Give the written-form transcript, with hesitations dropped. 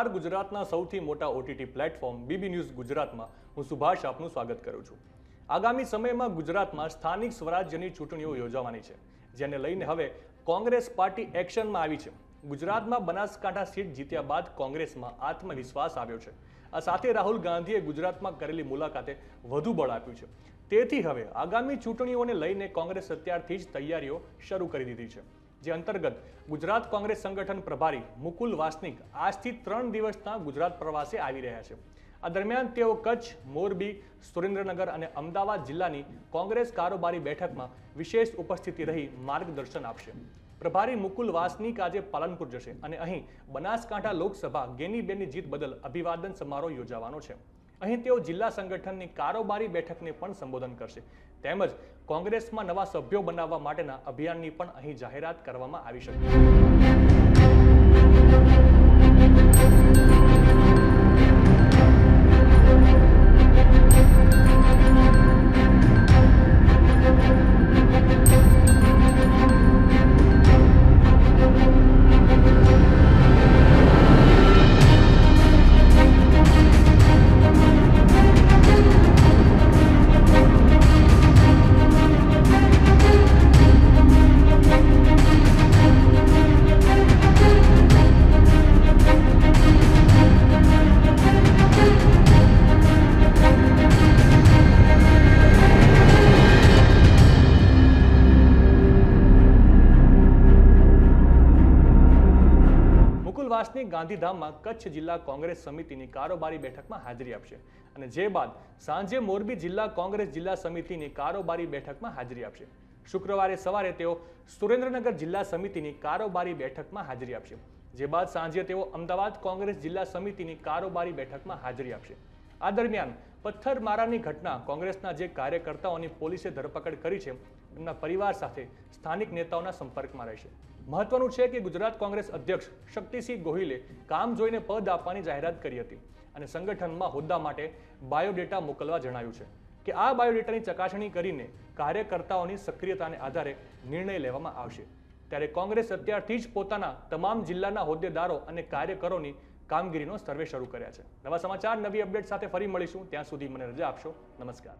નમસ્કાર ગુજરાતના સૌથી મોટા ઓટીટી પ્લેટફોર્મ બીબી ન્યૂઝ ગુજરાતમાં હું સુભાષ આપનું સ્વાગત કરું છું। આગામી સમયમાં ગુજરાતમાં સ્થાનિક સ્વરાજ્યની ચૂંટણીઓ યોજાવાની છે, જેને લઈને હવે કોંગ્રેસ પાર્ટી એક્શનમાં આવી છે। ગુજરાતમાં બનાસકાંઠા સીટ જીત્યા બાદ કોંગ્રેસમાં આત્મવિશ્વાસ આવ્યો છે। આ સાથે રાહુલ ગાંધીએ ગુજરાતમાં કરેલી મુલાકાતે વધુ બળ આપ્યું છે। તેથી હવે આગામી ચૂંટણીઓને લઈને કોંગ્રેસ અત્યારથી જ તૈયારીઓ શરૂ કરી દીધી છે, જે અંતર્ગત ગુજરાત કોંગ્રેસ સંગઠન પ્રભારી મુકુલ વાસનિક આજથી 3 દિવસના ગુજરાત પ્રવાસે આવી રહ્યા છે। આ દરમિયાન તેઓ કચ્છ, મોરબી, સુરેન્દ્રનગર અને અમદાવાદ જિલ્લાની કોંગ્રેસ કારોબારી બેઠકમાં વિશેષ ઉપસ્થિતિ રહી માર્ગદર્શન આપશે। પ્રભારી મુકુલ વાસનિક આજે પાલનપુર જશે અને અહીં બનાસકાંઠા લોકસભા ગેનીબેનની જીત બદલ અભિવાદન સમારોહ યોજાવાનો છે। અહીં તેઓ જિલ્લા સંગઠનની કારોબારી બેઠકને પણ સંબોધન કરશે, તેમજ કોંગ્રેસમાં નવા સભ્યો બનાવવા માટેના અભિયાનની પણ અહીં જાહેરાત કરવામાં આવી શકે। વાસનિક ગાંધીધામમાં કચ્છ જિલ્લા કોંગ્રેસ સમિતિની કારોબારી બેઠકમાં હાજરી આપશે અને જે બાદ સાંજે મોરબી જિલ્લા કોંગ્રેસ જિલ્લા સમિતિની કારોબારી બેઠકમાં હાજરી આપશે। શુક્રવારે સવારે તેઓ સુરેન્દ્રનગર જિલ્લા સમિતિની કારોબારી બેઠકમાં હાજરી આપશે, જે બાદ સાંજે તેઓ અમદાવાદ કોંગ્રેસ જિલ્લા સમિતિની કારોબારી બેઠકમાં હાજરી આપશે। આ દરમિયાન પથ્થરમારાની ઘટના કોંગ્રેસના જે કાર્યકર્તાઓની પોલીસે ધરપકડ કરી છે, તેમના પરિવાર સાથે સ્થાનિક નેતાઓના સંપર્કમાં રહેશે। મહત્વનું છે કે ગુજરાત કોંગ્રેસ અધ્યક્ષ શક્તિસિંહ ગોહિલે કામ જોઈને પદ આપવાની જાહેરાત કરી હતી અને સંગઠનમાં હોદ્દા માટે બાયોડેટા મોકલવા જણાવ્યું છે કે આ બાયોડેટાની ચકાસણી કરીને કાર્યકર્તાઓની સક્રિયતાને આધારે નિર્ણય લેવામાં આવશે। ત્યારે કોંગ્રેસ અત્યારથી જ પોતાના તમામ જિલ્લાના હોદ્દેદારો અને કાર્યકરોની કામગીરીનો સર્વે શરૂ કર્યા છે। નવા સમાચાર, નવી અપડેટ સાથે ફરી મળીશું, ત્યાં સુધી મને રજા આપશો। નમસ્કાર।